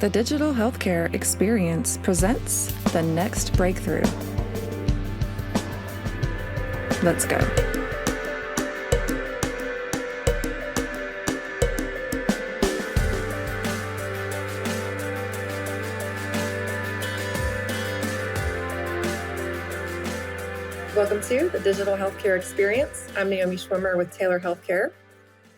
The Digital Healthcare Experience presents the next breakthrough. Let's go. Welcome to the Digital Healthcare Experience. I'm Naomi Schwimmer with Taylor Healthcare.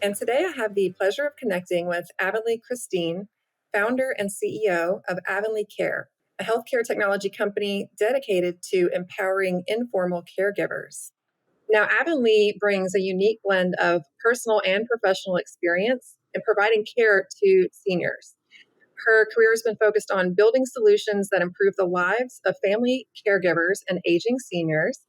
And today I have the pleasure of connecting with Avanlee Christine, founder and CEO of Avanlee Care, a healthcare technology company dedicated to empowering informal caregivers. Now, Avanlee brings a unique blend of personal and professional experience in providing care to seniors. Her career has been focused on building solutions that improve the lives of family caregivers and aging seniors.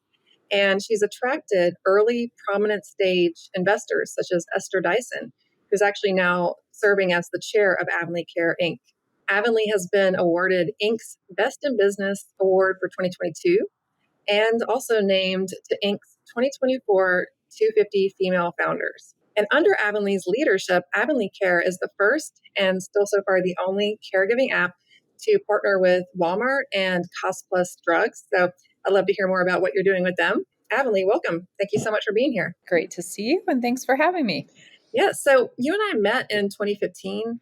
And she's attracted early prominent stage investors such as Esther Dyson, who's actually now serving as the chair of Avanlee Care, Inc. Avanlee has been awarded Inc.'s Best in Business Award for 2022 and also named to Inc.'s 2024 250 Female Founders. And under Avanlee's leadership, Avanlee Care is the first and still so far the only caregiving app to partner with Walmart and Cost Plus Drugs. So I'd love to hear more about what you're doing with them. Avanlee, welcome. Thank you so much for being here. Great to see you, and thanks for having me. Yeah, so you and I met in 2015.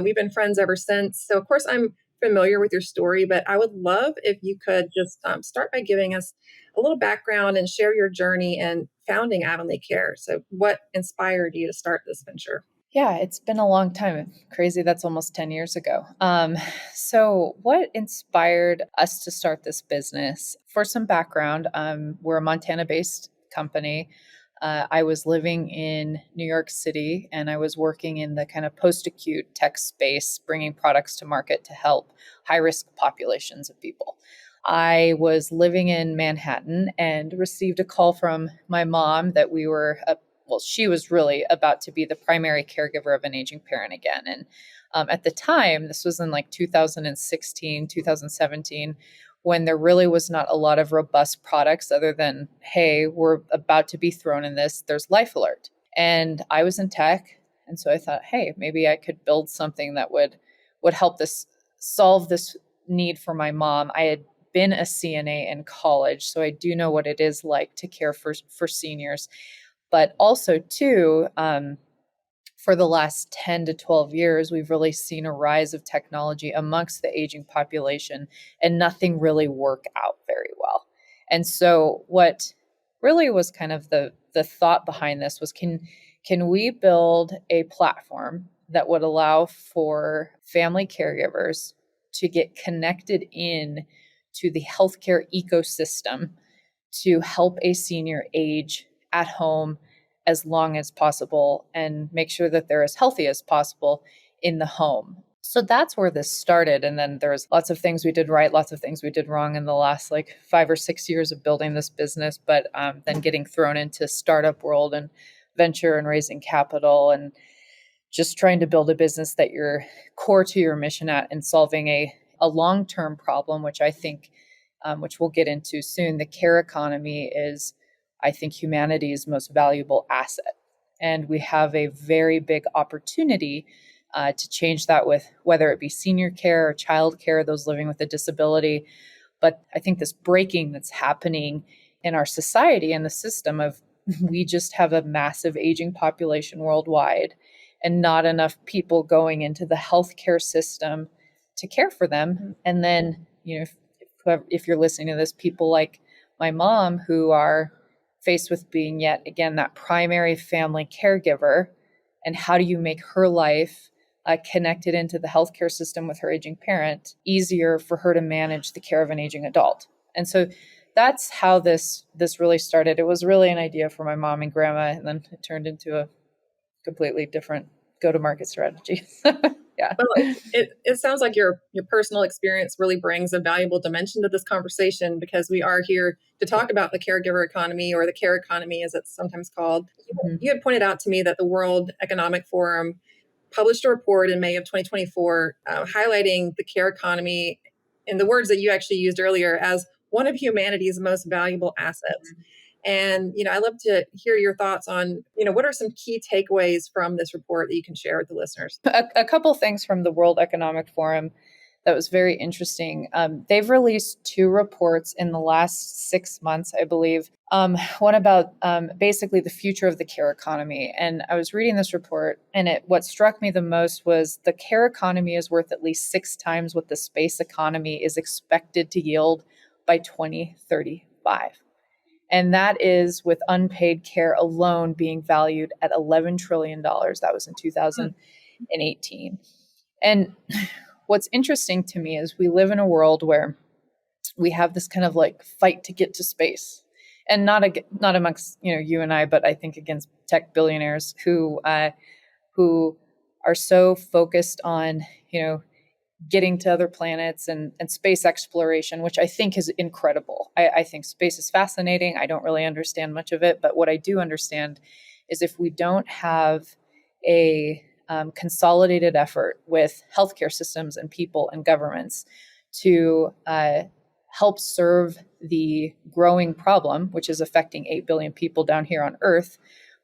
We've been friends ever since. So, of course, I'm familiar with your story, but I would love if you could just start by giving us a little background and share your journey in founding Avanlee Care. So, what inspired you to start this venture? Yeah, it's been a long time. Crazy, that's almost 10 years ago. So what inspired us to start this business? For some background, we're a Montana-based company. I was living in New York City, and I was working in the kind of post-acute tech space, bringing products to market to help high-risk populations of people. I was living in Manhattan and received a call from my mom that she was really about to be the primary caregiver of an aging parent again. And at the time, this was in like 2016, 2017, when there really was not a lot of robust products other than, hey, we're about to be thrown in this, there's Life Alert. And I was in tech. And so I thought, hey, maybe I could build something that would help this solve this need for my mom. I had been a CNA in college, so I do know what it is like to care for seniors. But also, too, for the last 10 to 12 years, we've really seen a rise of technology amongst the aging population, and nothing really worked out very well. And so what really was kind of the thought behind this was, can we build a platform that would allow for family caregivers to get connected in to the healthcare ecosystem to help a senior age at home as long as possible and make sure that they're as healthy as possible in the home. So that's where this started. And then there's lots of things we did right, lots of things we did wrong in the last 5 or 6 years of building this business, but then getting thrown into startup world and venture and raising capital and just trying to build a business that you're core to your mission at and solving a long-term problem, which I think, which we'll get into soon. The care economy is, I think, humanity's most valuable asset. And we have a very big opportunity to change that with whether it be senior care or child care, those living with a disability. But I think this breaking that's happening in our society and the system of we just have a massive aging population worldwide and not enough people going into the healthcare system to care for them. And then, if you're listening to this, people like my mom who are faced with being yet again that primary family caregiver, and how do you make her life connected into the healthcare system with her aging parent easier for her to manage the care of an aging adult? And so that's how this really started. It was really an idea for my mom and grandma, and then it turned into a completely different go-to-market strategy. Yeah. Well, it sounds like your personal experience really brings a valuable dimension to this conversation, because we are here to talk about the caregiver economy, or the care economy as it's sometimes called. Mm-hmm. You had pointed out to me that the World Economic Forum published a report in May of 2024 highlighting the care economy in the words that you actually used earlier as one of humanity's most valuable assets. Mm-hmm. And, I'd love to hear your thoughts on, what are some key takeaways from this report that you can share with the listeners? A couple things from the World Economic Forum that was very interesting. They've released 2 reports in the last 6 months, I believe. One about basically the future of the care economy. And I was reading this report, and what struck me the most was the care economy is worth at least 6 times what the space economy is expected to yield by 2035. And that is with unpaid care alone being valued at $11 trillion. That was in 2018. And what's interesting to me is we live in a world where we have this kind of like fight to get to space, and not amongst you and I, but I think against tech billionaires who are so focused on getting to other planets and space exploration, which I think is incredible. I think space is fascinating. I don't really understand much of it, but what I do understand is if we don't have a consolidated effort with healthcare systems and people and governments to help serve the growing problem, which is affecting 8 billion people down here on Earth,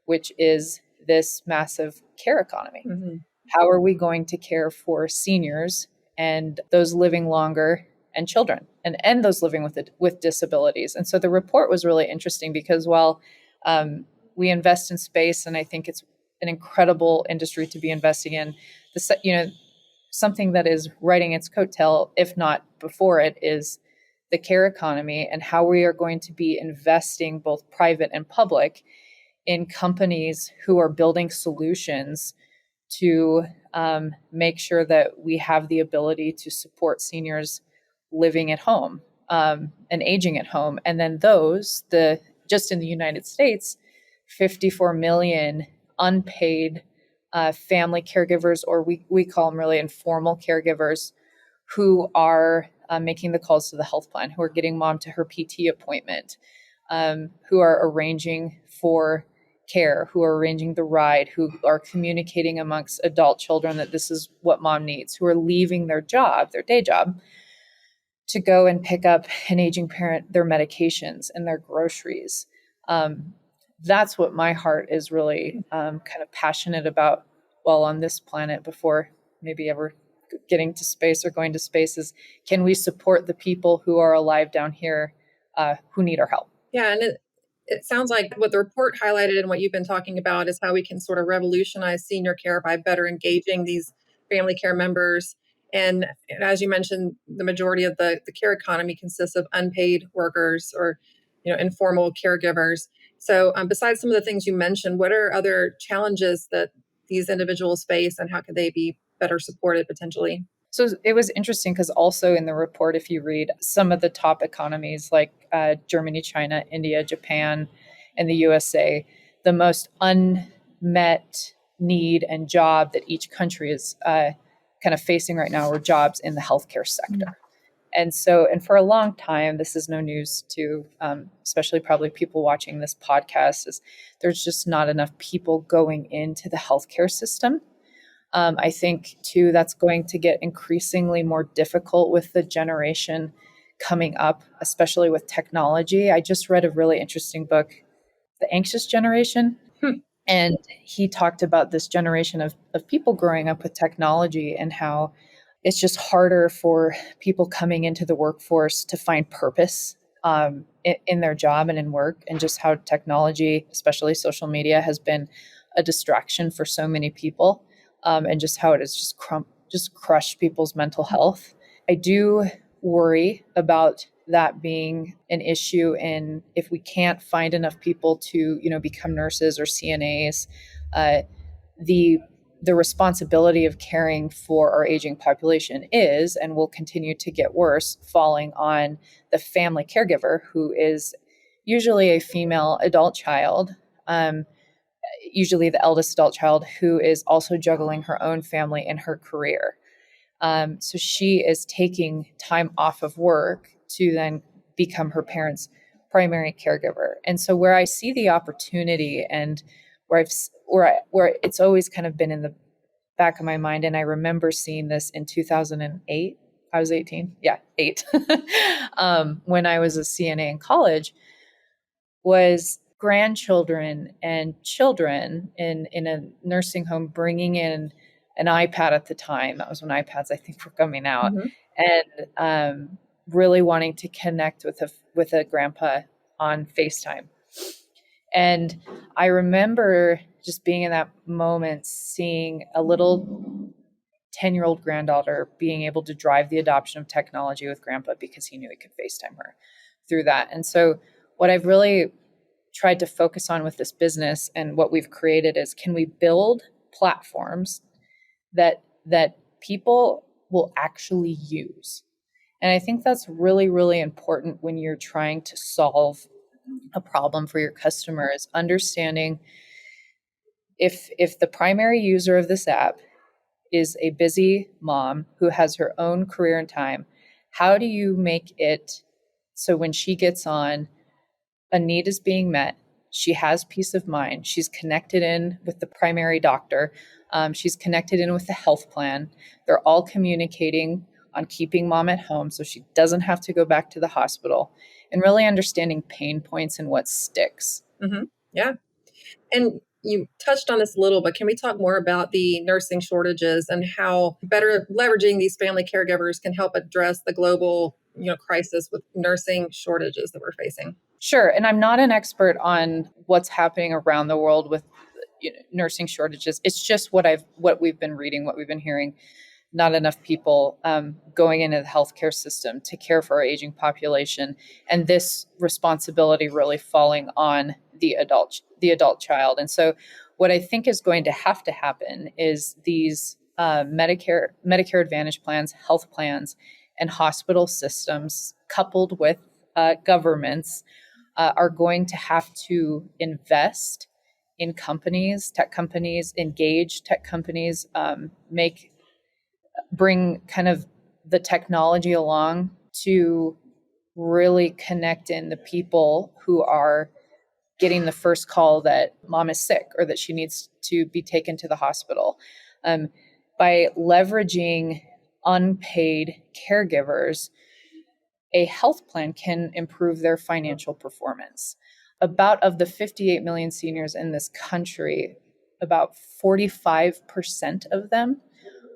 which is this massive care economy. Mm-hmm. How are we going to care for seniors and those living longer and children and those living with disabilities? And so the report was really interesting because while we invest in space, and I think it's an incredible industry to be investing in, something that is riding its coattail, if not before it, is the care economy and how we are going to be investing both private and public in companies who are building solutions to make sure that we have the ability to support seniors living at home and aging at home. And then just in the United States, 54 million unpaid family caregivers, or we call them really informal caregivers, who are making the calls to the health plan, who are getting mom to her PT appointment, who are arranging for care, who are arranging the ride, who are communicating amongst adult children that this is what mom needs, who are leaving their day job, to go and pick up an aging parent their medications and their groceries. That's what my heart is really kind of passionate about while on this planet, before maybe ever getting to space or going to space, is can we support the people who are alive down here who need our help? Yeah, and it sounds like what the report highlighted and what you've been talking about is how we can sort of revolutionize senior care by better engaging these family care members. And as you mentioned, the majority of the care economy consists of unpaid workers or informal caregivers. So besides some of the things you mentioned, what are other challenges that these individuals face, and how could they be better supported potentially? So it was interesting because also in the report, if you read some of the top economies like Germany, China, India, Japan, and the USA, the most unmet need and job that each country is kind of facing right now are jobs in the healthcare sector. Mm-hmm. And for a long time, this is no news to, especially probably people watching this podcast, is there's just not enough people going into the healthcare system. I think, too, that's going to get increasingly more difficult with the generation coming up, especially with technology. I just read a really interesting book, The Anxious Generation. And he talked about this generation of people growing up with technology and how it's just harder for people coming into the workforce to find purpose in their job and in work, and just how technology, especially social media, has been a distraction for so many people. And just how it has just crushed people's mental health. I do worry about that being an issue in if we can't find enough people to, become nurses or CNAs. The responsibility of caring for our aging population is, and will continue to get worse, falling on the family caregiver, who is usually a female adult child. Usually the eldest adult child, who is also juggling her own family and her career. So she is taking time off of work to then become her parents' primary caregiver. And so where I see the opportunity, and where it's always kind of been in the back of my mind, and I remember seeing this in 2008. I was 18. Yeah, 8. When I was a CNA in college, was grandchildren and children in a nursing home bringing in an iPad at the time. That was when iPads, I think, were coming out, Mm-hmm. and really wanting to connect with a grandpa on FaceTime. And I remember just being in that moment, seeing a little 10-year-old granddaughter being able to drive the adoption of technology with grandpa because he knew he could FaceTime her through that. And so what I've really tried to focus on with this business and what we've created is, can we build platforms that people will actually use? And I think that's really, really important when you're trying to solve a problem for your customers, understanding if the primary user of this app is a busy mom who has her own career and time, how do you make it so when she gets on, a need is being met, she has peace of mind, she's connected in with the primary doctor, she's connected in with the health plan, they're all communicating on keeping mom at home so she doesn't have to go back to the hospital, and really understanding pain points and what sticks. Mm-hmm. Yeah. And you touched on this a little, but can we talk more about the nursing shortages and how better leveraging these family caregivers can help address the global, crisis with nursing shortages that we're facing? Sure. And I'm not an expert on what's happening around the world with nursing shortages. It's just what we've been reading, what we've been hearing. Not enough people going into the healthcare system to care for our aging population, and this responsibility really falling on the adult child. And so, what I think is going to happen is these Medicare Advantage plans, health plans, and hospital systems, coupled with governments, are going to have to invest in companies, tech companies, engage tech companies, bring kind of the technology along to really connect in the people who are getting the first call that mom is sick or that she needs to be taken to the hospital. By leveraging unpaid caregivers, a health plan can improve their financial performance. About of the 58 million seniors in this country, about 45% of them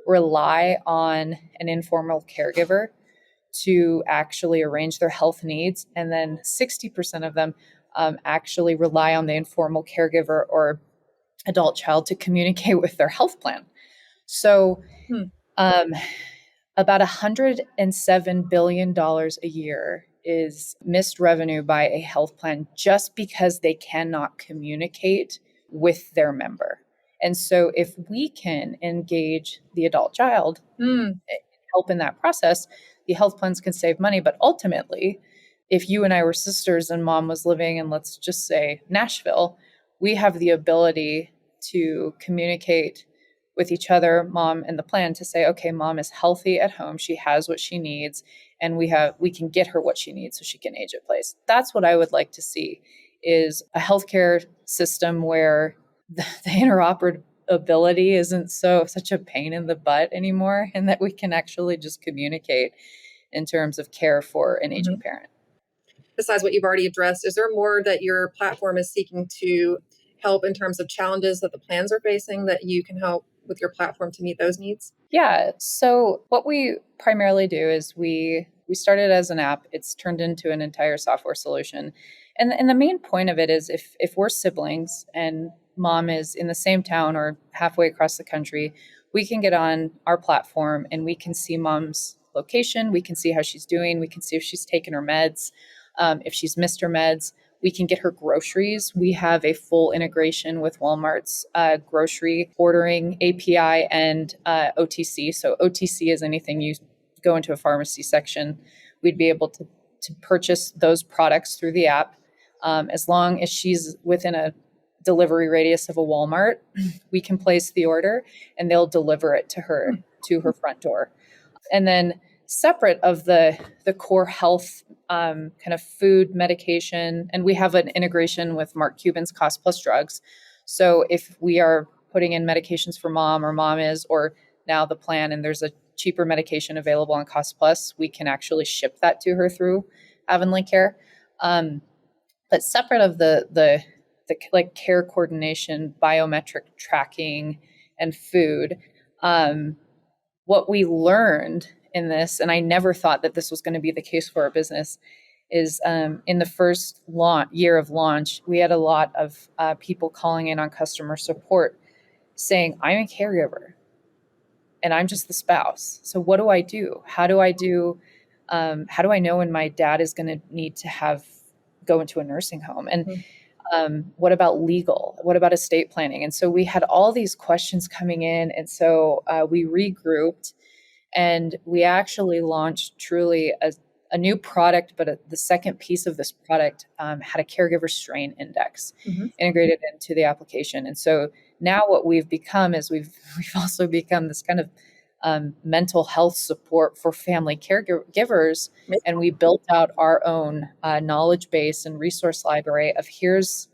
rely on an informal caregiver to actually arrange their health needs. And then 60% of them actually rely on the informal caregiver or adult child to communicate with their health plan. So about $107 billion a year is missed revenue by a health plan just because they cannot communicate with their member. And so if we can engage the adult child, help in that process, the health plans can save money. But ultimately, if you and I were sisters and mom was living in, let's just say, Nashville, we have the ability to communicate with each other, mom and the plan, to say, okay, mom is healthy at home, she has what she needs, and we can get her what she needs so she can age at place. That's what I would like to see, is a healthcare system where the interoperability isn't such a pain in the butt anymore, and that we can actually just communicate in terms of care for an aging parent. Besides what you've already addressed, is there more that your platform is seeking to help in terms of challenges that the plans are facing that you can help with your platform to meet those needs? Yeah. So what we primarily do is we started as an app. It's turned into an entire software solution. And the main point of it is if we're siblings and mom is in the same town or halfway across the country, we can get on our platform and we can see mom's location. We can see how she's doing. We can see if she's taken her meds, if she's missed her meds. We can get her groceries. We have a full integration with Walmart's grocery ordering API and OTC. So OTC is anything you go into a pharmacy section. We'd be able to purchase those products through the app. As long as she's within a delivery radius of a Walmart, we can place the order and they'll deliver it to her front door. And then separate of the core health kind of food, medication, and we have an integration with Mark Cuban's Cost Plus Drugs. So if we are putting in medications for mom, or mom is, or now the plan, and there's a cheaper medication available on Cost Plus, we can actually ship that to her through Avanlee Care. But separate of the like care coordination, biometric tracking, and food, what we learned in this, and I never thought that this was going to be the case for our business, is in the first year of launch, we had a lot of people calling in on customer support saying, I'm a caregiver and I'm just the spouse. So what do I do? How do I know when my dad is going to need to go into a nursing home? And what about legal? What about estate planning? And so we had all these questions coming in. And so we regrouped and we actually launched truly a new product, but the second piece of this product had a caregiver strain index integrated into the application. And so now what we've become is we've also become this kind of mental health support for family caregivers. And we built out our own knowledge base and resource library of here's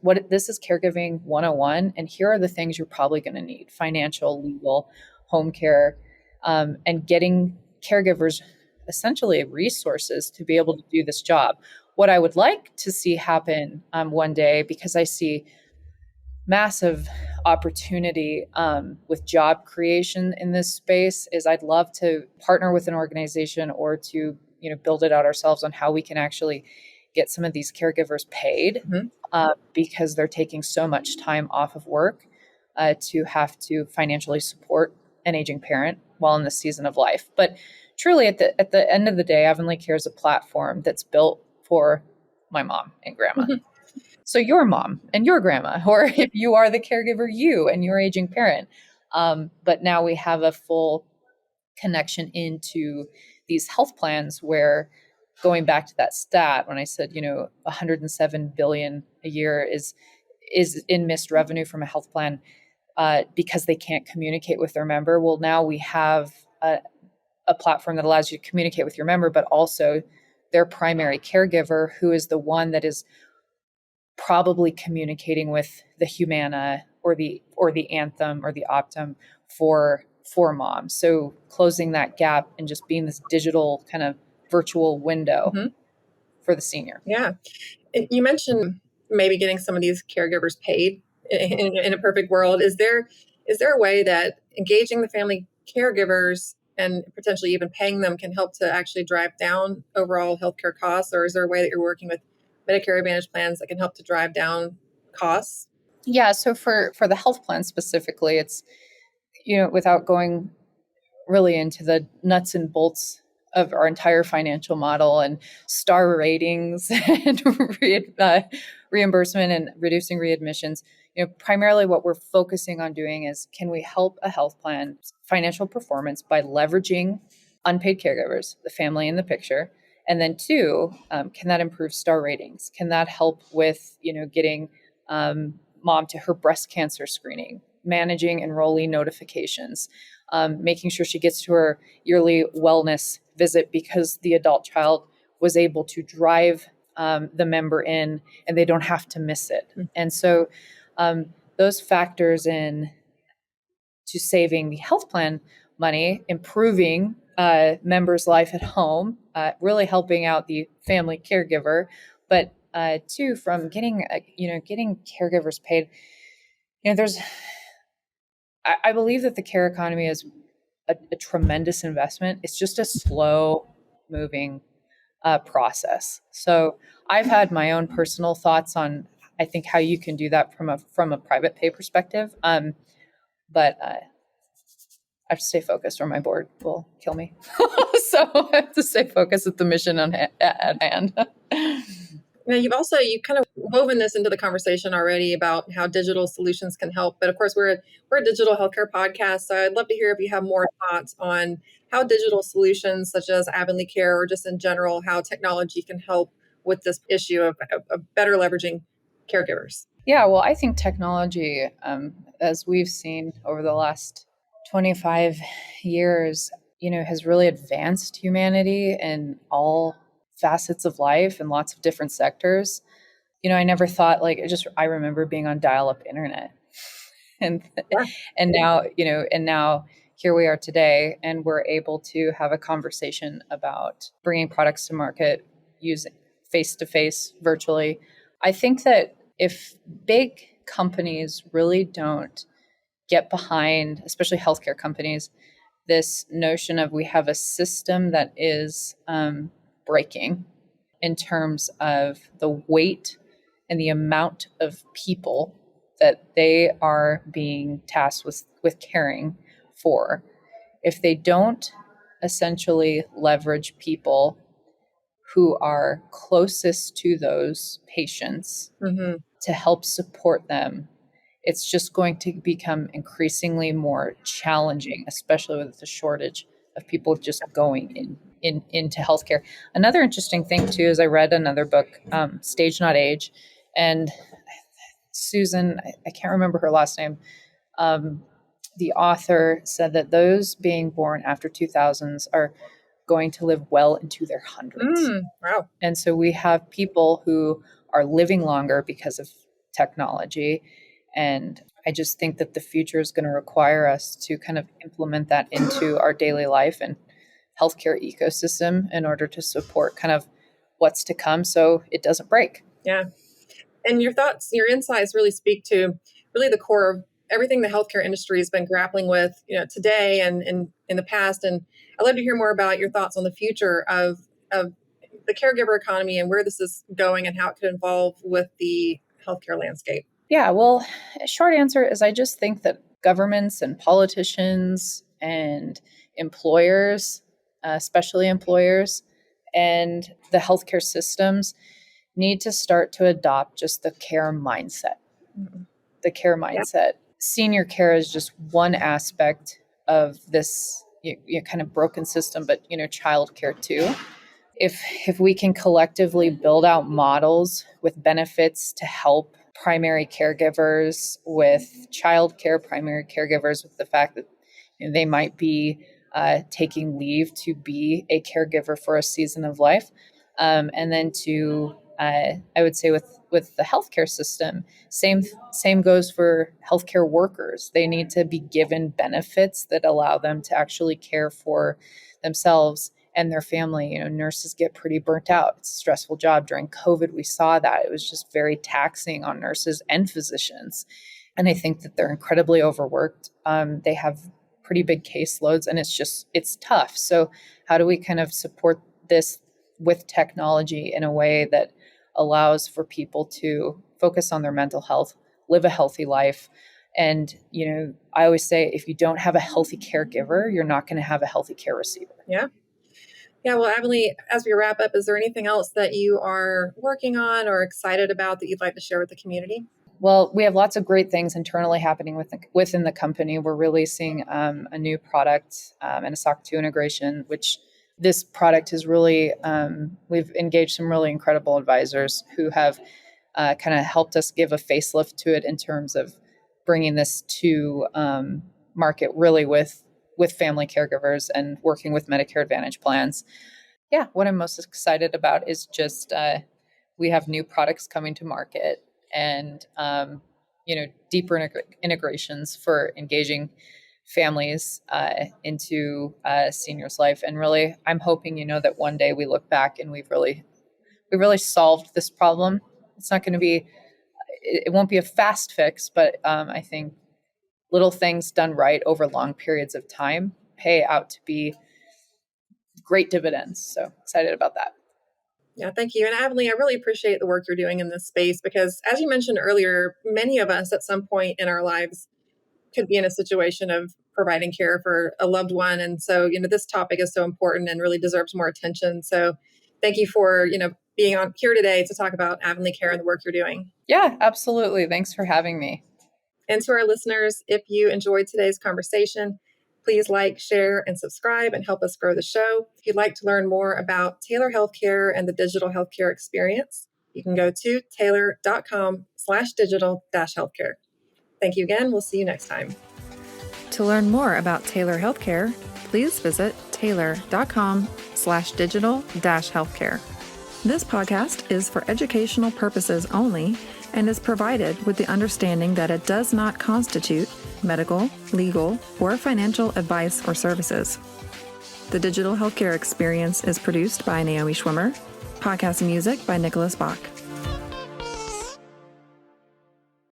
what this is caregiving 101. And here are the things you're probably going to need: financial, legal, home care, and getting caregivers essentially resources to be able to do this job. What I would like to see happen one day, because I see massive opportunity with job creation in this space, is I'd love to partner with an organization or to build it out ourselves on how we can actually get some of these caregivers paid because they're taking so much time off of work to have to financially support an aging parent while in the season of life. But truly, at the end of the day, Avanlee Care is a platform that's built for my mom and grandma. So your mom and your grandma, or if you are the caregiver, you and your aging parent. But now we have a full connection into these health plans where, going back to that stat, when I said, 107 billion a year is in missed revenue from a health plan because they can't communicate with their member. Well, now we have a platform that allows you to communicate with your member, but also their primary caregiver, who is the one that is probably communicating with the Humana or the Anthem or the Optum for mom. So closing that gap and just being this digital kind of virtual window for the senior. Yeah. You mentioned maybe getting some of these caregivers paid in a perfect world. Is there a way that engaging the family caregivers and potentially even paying them can help to actually drive down overall healthcare costs? Or is there a way that you're working with Medicare Advantage plans that can help to drive down costs? Yeah. So for the health plan specifically, it's, without going really into the nuts and bolts of our entire financial model and star ratings and reimbursement and reducing readmissions, primarily what we're focusing on doing is, can we help a health plan financial performance by leveraging unpaid caregivers, the family in the picture? And then two, can that improve star ratings? Can that help with, getting mom to her breast cancer screening, managing enrollee notifications, making sure she gets to her yearly wellness visit because the adult child was able to drive the member in and they don't have to miss it. And so those factors in to saving the health plan money, improving members' life at home, really helping out the family caregiver, but two, from getting caregivers paid. I believe that the care economy is a tremendous investment. It's just a slow moving process. So I've had my own personal thoughts on, I think, how you can do that from a private pay perspective. But I have to stay focused or my board will kill me. So I have to stay focused with the mission at hand. Now, you kind of woven this into the conversation already about how digital solutions can help. But of course, we're a digital healthcare podcast. So I'd love to hear if you have more thoughts on how digital solutions such as Avanlee Care, or just in general, how technology can help with this issue of better leveraging caregivers. Yeah, well, I think technology, as we've seen over the last 25 years, has really advanced humanity in all facets of life and lots of different sectors. I never thought, I remember being on dial-up internet and now here we are today, and we're able to have a conversation about bringing products to market face-to-face, virtually. I think that if big companies really don't get behind, especially healthcare companies, this notion of we have a system that is breaking in terms of the weight and the amount of people that they are being tasked with caring for. If they don't essentially leverage people who are closest to those patients to help support them, it's just going to become increasingly more challenging, especially with the shortage of people just going into healthcare. Another interesting thing too is I read another book, Stage Not Age, and Susan, I can't remember her last name, the author said that those being born after 2000s are going to live well into their hundreds. Wow. And so we have people who are living longer because of technology. And I just think that the future is going to require us to kind of implement that into our daily life and healthcare ecosystem in order to support kind of what's to come so it doesn't break. Yeah. And your thoughts, your insights really speak to really the core of everything the healthcare industry has been grappling with, today and in the past. And I'd love to hear more about your thoughts on the future of the caregiver economy and where this is going and how it could evolve with the healthcare landscape. Yeah, well, a short answer is I just think that governments and politicians and employers, especially employers, and the healthcare systems need to start to adopt just the care mindset. The care mindset. Yeah. Senior care is just one aspect of this kind of broken system, but child care too. If we can collectively build out models with benefits to help primary caregivers with child care, primary caregivers with the fact that they might be taking leave to be a caregiver for a season of life, and then to I would say with the healthcare system, same goes for healthcare workers. They need to be given benefits that allow them to actually care for themselves and their family. Nurses get pretty burnt out. It's a stressful job. During COVID, we saw that. It was just very taxing on nurses and physicians. And I think that they're incredibly overworked. They have pretty big caseloads, and it's tough. So how do we kind of support this with technology in a way that allows for people to focus on their mental health, live a healthy life? And, I always say, if you don't have a healthy caregiver, you're not going to have a healthy care receiver. Yeah. Yeah. Well, Avanlee, as we wrap up, is there anything else that you are working on or excited about that you'd like to share with the community? Well, we have lots of great things internally happening within the company. We're releasing a new product and a SOC 2 integration, which this product is really, we've engaged some really incredible advisors who have kind of helped us give a facelift to it in terms of bringing this to market really with family caregivers and working with Medicare Advantage plans. Yeah, what I'm most excited about is just we have new products coming to market and, deeper integrations for engaging families into seniors' life. And really, I'm hoping, that one day we look back and we've really solved this problem. It's not going to be, it won't be a fast fix, but I think little things done right over long periods of time pay out to be great dividends. So excited about that. Yeah, thank you. And Avanlee, I really appreciate the work you're doing in this space because, as you mentioned earlier, many of us at some point in our lives could be in a situation of providing care for a loved one. And so, this topic is so important and really deserves more attention. So thank you for, being on here today to talk about Avanlee Care and the work you're doing. Yeah, absolutely. Thanks for having me. And to our listeners, if you enjoyed today's conversation, please like, share, and subscribe and help us grow the show. If you'd like to learn more about Taylor Healthcare and the digital healthcare experience, you can go to taylor.com/digital-healthcare. Thank you again. We'll see you next time. To learn more about Taylor Healthcare, please visit taylor.com/digital-healthcare. This podcast is for educational purposes only and is provided with the understanding that it does not constitute medical, legal, or financial advice or services. The digital healthcare experience is produced by Naomi Schwimmer, Podcast music by Nicholas Bach.